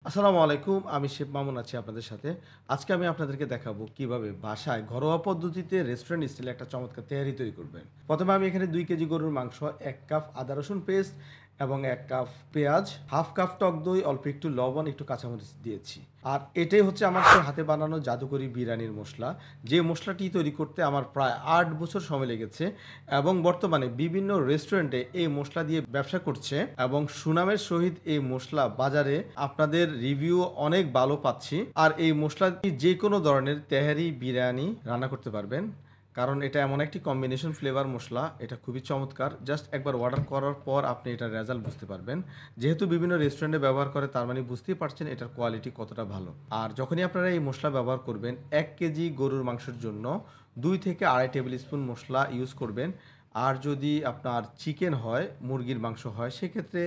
আসসালামু আলাইকুম। আমি শেফ মামুন আছি আপনাদের সাথে। আজকে আমি আপনাদেরকে দেখাবো কিভাবে বাসায় ঘরোয়া পদ্ধতিতে রেস্টুরেন্ট স্টাইলে একটা চমৎকার তেহারি তৈরি করবেন। ১ম এ আমি এখানে ২ কেজি গরুর মাংস, ১ কাপ আদা রসুন পেস্ট এবং ১ কাপ পেঁয়াজ, ১/২ কাপ টক দই, অল্প একটু লবণ, একটু কাঁচামরিচ দিয়েছি। আর এটাই হচ্ছে আমার সেই হাতে বানানো জাদুকরি বিরিয়ানির মসলা। যে মসলাটি তৈরি করতে আমার প্রায় ৮ বছর সময় লেগেছে এবং বর্তমানে বিভিন্ন রেস্টুরেন্টে এই মসলা দিয়ে ব্যবসা করছে এবং সুনামের সহিত এই মসলা বাজারে আপনাদের রিভিউ অনেক ভালো পাচ্ছি। আর এই মসলাটি যেকোনো ধরনের তেহারি, বিরিয়ানি রান্না করতে পারবেন। কারণ এটা এমন একটি কম্বিনেশন ফ্লেভার মসলা, এটা খুবই চমৎকার। জাস্ট একবার অর্ডার করার পর আপনি এটার রেজাল্ট বুঝতে পারবেন। যেহেতু বিভিন্ন রেস্টুরেন্টে ব্যবহার করে তার মানে বুঝতেই পারছেন এটার কোয়ালিটি কতটা ভালো। আর যখনই আপনারা এই মসলা ব্যবহার করবেন ১ কেজি গরুর মাংসের জন্য ২ থেকে ২.৫ টেবিল স্পুন মসলা ইউজ করবেন। আর যদি আপনার চিকেন হয়, মুরগির মাংস হয়, সেক্ষেত্রে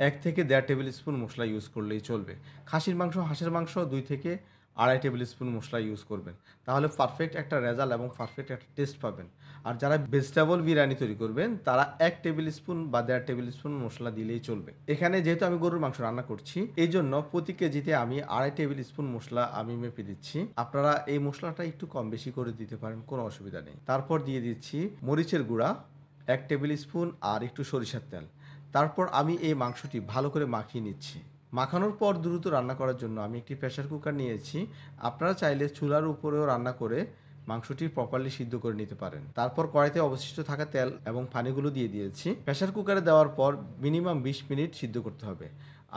১ থেকে ১.৫ টেবিল স্পুন মসলা ইউজ করলেই চলবে। খাসির মাংস, হাঁসের মাংস ২ থেকে ২.৫ টেবিল স্পুন মসলা ইউজ করবেন। তাহলে পারফেক্ট একটা রেজাল্ট এবং পারফেক্ট একটা টেস্ট পাবেন। আর যারা ভেজিটেবল বিরিয়ানি তৈরি করবেন তারা ১ টেবিল স্পুন বা ১.৫ টেবিল স্পুন মসলা দিলেই চলবে। এখানে যেহেতু আমি গরুর মাংস রান্না করছি, এইজন্য প্রতি কেজিতে আমি ২.৫ টেবিল স্পুন মসলা আমি মেপে দিচ্ছি। আপনারা এই মসলাটা একটু কম বেশি করে দিতে পারেন, কোনো অসুবিধা নেই। তারপর দিয়ে দিচ্ছি মরিচের গুঁড়া ১ টেবিল স্পুন আর একটু সরিষার তেল। তারপর আমি এই মাংসটি ভালো করে মাখিয়ে নিচ্ছি। মাখানোর পর দ্রুত রান্না করার জন্য আমি একটি প্রেসার কুকার নিয়েছি। আপনারা চাইলে চুলার উপরেও রান্না করে মাংসটি প্রপারলি সিদ্ধ করে নিতে পারেন। তারপর কড়াইতে অবশিষ্ট থাকা তেল এবং পানিগুলো দিয়ে দিয়েছি। প্রেসার কুকারে দেওয়ার পর মিনিমাম ২০ মিনিট সিদ্ধ করতে হবে।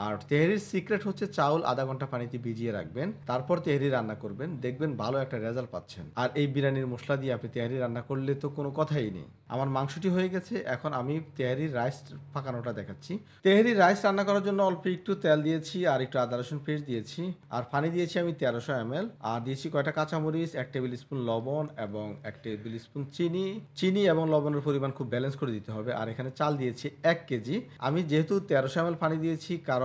আর তেহারির সিক্রেট হচ্ছে চাউল ০.৫ ঘন্টা পানিতে ভিজিয়ে রাখবেন। তারপর তেহারি রান্না করবেন। দেখবেন ভালো একটা রেজাল্ট পাচ্ছেন। আর এই বিরিয়ানির মসলা দিয়ে আপনি তেহারি রান্না করলে তো কোনো কথাই নেই। আমার মাংসটি হয়ে গেছে। এখন আমি তেহারির রাইস পাকানোটা দেখাচ্ছি। তেহারির রাইস রান্না করার জন্য অল্প একটু তেল দিয়েছি আর একটু আদা রসুন পেস্ট দিয়েছি। আর পানি দিয়েছি আমি ১৩০০ ml। আর দিয়েছি কয়টা কাঁচামরিচ, ১ টেবিল স্পুন লবণ এবং ১ টেবিল স্পুন চিনি। চিনি এবং লবণের পরিমাণ খুব ব্যালেন্স করে দিতে হবে। আর এখানে চাল দিয়েছি ১ কেজি। আমি যেহেতু ১৩০০ ml পানি দিয়েছি কারণ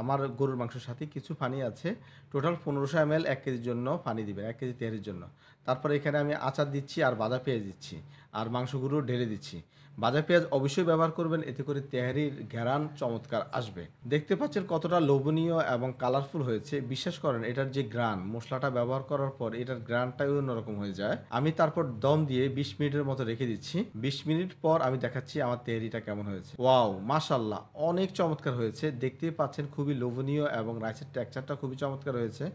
আমার গরুর মাংসের সাথে কিছু পানি আছে। টোটাল ১৫০০ ml ১ কেজির জন্য পানি দিবেন, ১ কেজি তেহারির জন্য। তারপরে এখানে আমি আচার দিচ্ছি আর ভাজা পেঁয়াজ দিচ্ছি। আর মাংসগুলো ঢেলে দিচ্ছি। ভাজা পেঁয়াজ অবশ্যই ব্যবহার করবেন, এতে করে তেহারির ঘ্রাণ চমৎকার আসবে। দেখতে পাচ্ছেন কতটা লোভনীয় এবং কালারফুল হয়েছে। বিশ্বাস করেন এটার যে ঘ্রাণ, মসলাটা ব্যবহার করার পর এটার ঘ্রাণটাই অন্যরকম হয়ে যায়। আমি তারপর দম দিয়ে ২০ মিনিটের মতো রেখে দিচ্ছি। ২০ মিনিট পর আমি দেখাচ্ছি আমার তেহারিটা কেমন হয়েছে। ওয়াও! মাশাআল্লাহ! অনেক চমৎকার হয়েছে। দেখতেই পাচ্ছেন খুবই লোভনীয় এবং রাইসের টেক্সচারটা খুবই চমৎকার হয়েছে।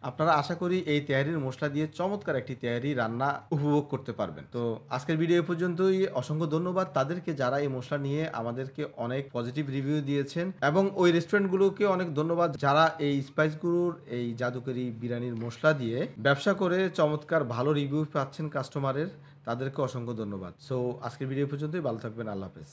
আপনারা আশা করি এই তেহারির মসলা দিয়ে চমৎকার একটি তেহারি রান্না উপভোগ করতে পারবেন। তো আজকের ভিডিও এ পর্যন্তই। অসংখ্য ধন্যবাদ তাদেরকে যারা এই মসলা নিয়ে আমাদেরকে অনেক পজিটিভ রিভিউ দিয়েছেন এবং ওই রেস্টুরেন্টগুলোকে অনেক ধন্যবাদ যারা এই স্পাইস গুরুর এই জাদুকরি বিরিয়ানির মসলা দিয়ে ব্যবসা করে চমৎকার ভালো রিভিউ পাচ্ছেন কাস্টমারের। তাদেরকে অসংখ্য ধন্যবাদ। সো আজকের ভিডিও এ পর্যন্তই। ভালো থাকবেন। আল্লাহ হাফেজ।